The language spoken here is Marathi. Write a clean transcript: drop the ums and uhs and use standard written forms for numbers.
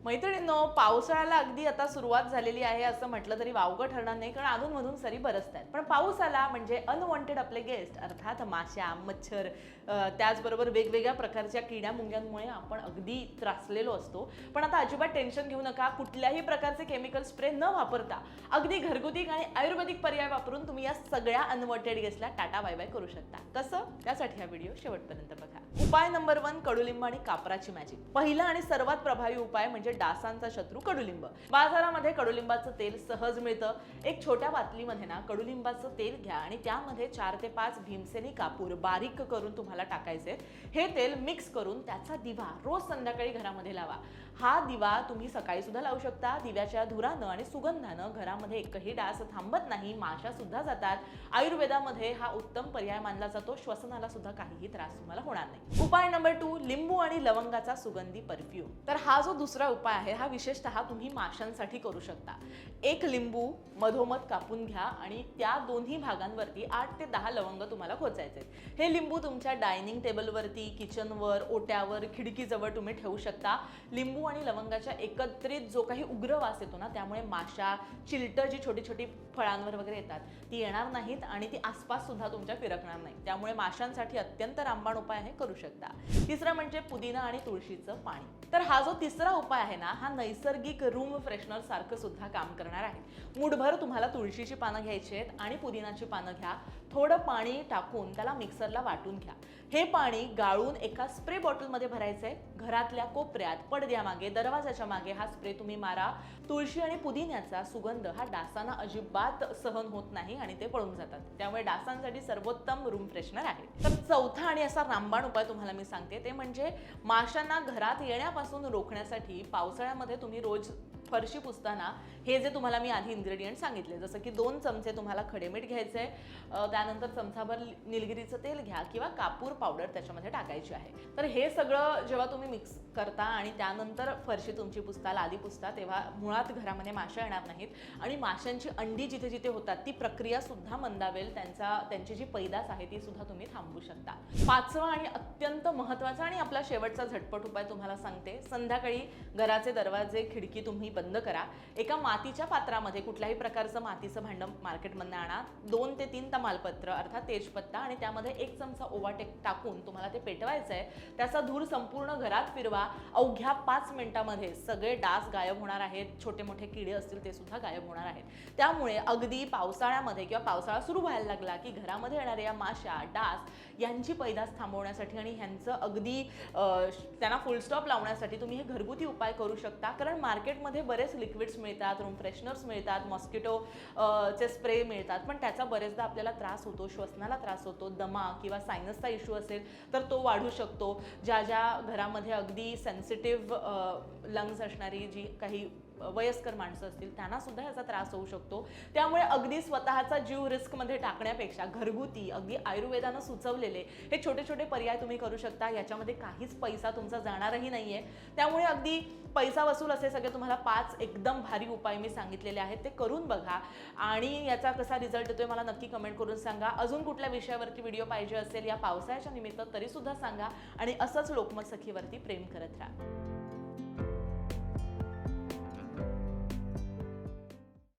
मैत्रिणींनो, पावसाळ्याला अगदी आता सुरुवात झालेली आहे असं म्हटलं तरी वावगं ठरणार नाही, कारण अधूनमधून सरी बरसतात. पण पाऊस आला म्हणजे अनवॉन्टेड आपले गेस्ट अर्थात माशा, मच्छर, त्याचबरोबर वेगवेगळ्या प्रकारच्या किड्या मुंग्यांमुळे आपण अगदी त्रासलेलो असतो. पण आता अजिबात टेन्शन घेऊ नका. कुठल्याही प्रकारचे केमिकल स्प्रे न वापरता अगदी घरगुती आणि आयुर्वेदिक पर्याय वापरून तुम्ही या सगळ्या अनवॉन्टेड गेस्टला टाटा बाय बाय करू शकता. कसं? त्यासाठी हा व्हिडिओ शेवटपर्यंत बघा. उपाय नंबर 1, कडुलिंब आणि कापराची मॅजिक. पहिला आणि सर्वात प्रभावी उपाय म्हणजे डासांचा शत्रू कडुलिंब. बाजारामध्ये कडुलिंबाचं तेल सहज मिळतं. एक छोट्या बाटलीमध्ये ना कडुलिंबाचं तेल घ्या आणि त्यामध्ये 4 ते 5 भीमसेनी कापूर बारीक करून तुम्हाला टाकायचे. हे तेल मिक्स करून त्याचा दिवा रोज संध्याकाळी घरामध्ये लावा. हा दिवा तुम्ही सकाळी सुद्धा लावू शकता. दिव्याच्या धुरानं आणि सुगंधानं घरामध्ये एकही डास थांबत नाही, माशा सुद्धा जातात. आयुर्वेदामध्ये हा उत्तम पर्याय मानला जातो. श्वसनाला सुद्धा काहीही त्रास तुम्हाला होणार नाही. उपाय नंबर 2, लिंबू आणि लवंगाचा सुगंधी परफ्यूम. तर हा जो दुसरा उपाय आहे हा विशेषतः तुम्ही माशांसाठी करू शकता. एक लिंबू मधोमध कापून घ्या आणि त्या दोन्ही भागांवरती 8 ते 10 लवंग तुम्हाला खोचायचे. हे लिंबू तुमच्या डायनिंग टेबलवरती, किचनवर, ओट्यावर, खिडकीजवळ तुम्ही ठेवू शकता. लिंबू आणि लवंगाच्या एकत्रित जो काही उग्र वास येतो ना, त्यामुळे माशा, चिलटं जी छोटी छोटी फळांवर वगैरे येतात ती येणार नाहीत आणि ती आसपास सुद्धा तुमच्या फिरकणार नाही. त्यामुळे माशांसाठी अत्यंत रामबाण उपाय आहे, करू शकता. तिसरं म्हणजे पुदिना आणि तुळशीचं पाणी. तर हा जो तिसरा उपाय आहे ना, हा नैसर्गिक रूम फ्रेशनर सारखं सुद्धा काम करणार आहे. मूठभर तुम्हाला तुळशीची पानं घ्यायची आहेत आणि पुदिनाची पानं घ्या. थोडं पाणी टाकून त्याला मिक्सरला वाटून घ्या. हे पाणी गाळून एका स्प्रे बॉटलमध्ये भरायचंय. घरातल्या कोपऱ्यात, पडद्यामागे, दरवाजाच्या मागे हा स्प्रे तुम्ही मारा. तुळशी आणि पुदिन्याचा सुगंध हा डासांना अजिबात सहन होत नाही आणि ते पळून जातात. त्यामुळे डासांसाठी सर्वोत्तम रूम फ्रेशनर आहे. तर चौथा आणि असा रामबाण उपाय तुम्हाला मी सांगते, ते म्हणजे माशांना घरात येण्यापासून रोखण्यासाठी पावसाळ्यामध्ये तुम्ही रोज फरशी पुसताना हे जे तुम्हाला मी आधी इन्ग्रेडियंट सांगितले, जसं की 2 चमचे तुम्हाला खडे मीठ घ्यायचे, त्यानंतर चमचाभर निलगिरीचं तेल घ्या किंवा कापूर पावडर त्याच्यामध्ये टाकायची आहे. तर हे सगळं जेव्हा तुम्ही मिक्स करता आणि त्यानंतर फरशी तुमची पुसता, लादी पुसता, तेव्हा मुळात घरामध्ये माशा येणार नाहीत आणि माशांची अंडी जिथे जिथे होतात ती प्रक्रिया सुद्धा मंदावेल. त्यांची जी पैदास आहे ती सुद्धा तुम्ही थांबवू शकता. पाचवा आणि अत्यंत महत्त्वाचा आणि आपला शेवटचा झटपट उपाय तुम्हाला सांगते. संध्याकाळी घराचे दरवाजे, खिडकी तुम्ही बंद करा. एका मातीच्या पात्रामध्ये, कुठल्याही प्रकारचं मातीचं भांडं मार्केटमधून आणा. 2 ते 3 तमालपत्र अर्थात तेजपत्ता आणि त्यामध्ये 1 चमचा ओवा टाकून तुम्हाला ते पेटवायचं आहे. त्याचा धूर संपूर्ण घरात फिरवा. अवघ्या 5 मिनिटांमध्ये सगळे डास गायब होणार आहेत. छोटे मोठे किडे असतील ते सुद्धा गायब होणार आहेत. त्यामुळे अगदी पावसाळ्यामध्ये किंवा पावसाळा सुरू व्हायला लागला की घरामध्ये येणाऱ्या या माशा, डास यांची पैदास थांबवण्यासाठी आणि ह्यांचं अगदी त्यांना फुल स्टॉप लावण्यासाठी तुम्ही हे घरगुती उपाय करू शकता. कारण मार्केटमध्ये बरेच लिक्विड्स मिळतात, रूम फ्रेशनर्स मिळतात, मॉस्किटो चे स्प्रे मिळतात, पण त्याचा बरेचदा आपल्याला त्रास होतो, श्वसनाला त्रास होतो. दमा किंवा सायनसचा इश्यू असेल तर तो वाढू शकतो. ज्या घरामध्ये अगदी सेन्सिटिव्ह लंग्स असणारी जी काही वयस्कर माणसं असतील त्यांना सुद्धा याचा त्रास होऊ शकतो. त्यामुळे अगदी स्वतःचा जीव रिस्कमध्ये टाकण्यापेक्षा घरगुती, अगदी आयुर्वेदानं सुचवलेले हे छोटे छोटे पर्याय तुम्ही करू शकता. याच्यामध्ये काहीच पैसा तुमचा जाणारही नाहीये. त्यामुळे अगदी पैसा वसूल असे सगळे तुम्हाला 5 एकदम भारी उपाय मी सांगितलेले आहेत, ते करून बघा आणि याचा कसा रिझल्ट येतोय मला नक्की कमेंट करून सांगा. अजून कुठल्या विषयावरती व्हिडिओ पाहिजे असेल या पावसाळ्याच्या निमित्त तरी सुद्धा सांगा आणि असंच लोकमत सखीवरती प्रेम करत राहा.